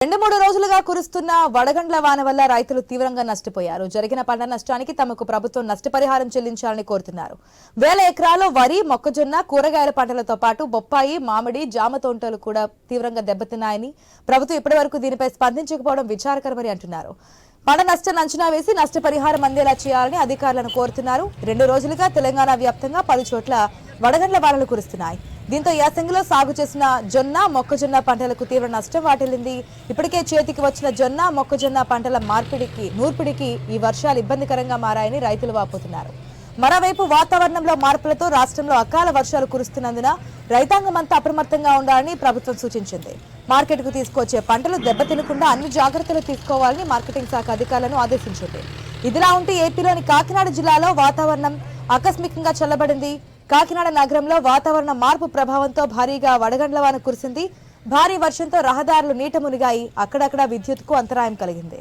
2-3 రోజులుగా కురుస్తున్న వడగండ్ల వాన వల్ల రైతులు తీవ్రంగా నష్టపోయారు. జరిగిన పంట నష్టానికి తమకు ప్రభుత్వం నష్టపరిహారం చెల్లించాలని కోరుతున్నారు. వేల ఎకరాల్లో వరి, మొక్కజొన్న, కూరగాయల పంటలతో పాటు బొప్పాయి, మామిడి, జామ తోటలు కూడా తీవ్రంగా దెబ్బతిన్నాయని ప్రభుత్వం ఇప్పటివరకు దీనిపై స్పందించకపోవడం విచారకరమని అంటున్నారు. పంట నష్టాన్ని అంచనా వేసి నష్టపరిహారం అందేలా చేయాలని అధికారులను కోరుతున్నారు. 2 రోజులుగా తెలంగాణ వ్యాప్తంగా 10 చోట్ల వడగండ్ల వానలు కురుస్తున్నాయి. దీంతో యాసంగిలో సాగు చేసిన జొన్న, మొక్కజొన్న పంటలకు తీవ్ర నష్టం వాటిల్లింది. ఇప్పటికే చేతికి వచ్చిన జొన్న, మొక్కజొన్న పంటల నూర్పిడికి ఈ వర్షాలు ఇబ్బందికరంగా మారాయని రైతులు వాపోతున్నారు. మరోవైపు వాతావరణంలో మార్పులతో రాష్ట్రంలో అకాల వర్షాలు కురుస్తున్నందున రైతాంగం అంతా అప్రమత్తంగా ఉండాలని ప్రభుత్వం సూచించింది. మార్కెట్కు తీసుకొచ్చే పంటలు దెబ్బతినకుండా అన్ని జాగ్రత్తలు తీసుకోవాలని మార్కెటింగ్ శాఖ అధికారులను ఆదేశించింది. ఇదిలా ఉంటే ఏపీలోని కాకినాడ జిల్లాలో వాతావరణం ఆకస్మికంగా చల్లబడింది. కాకినాడ నగరంలో వాతావరణ మార్పు ప్రభావంతో భారీగా వడగండ్ల వాన కురిసింది. భారీ వర్షంతో రహదారులు నీట మునిగాయి. అక్కడక్కడ విద్యుత్కు అంతరాయం కలిగింది.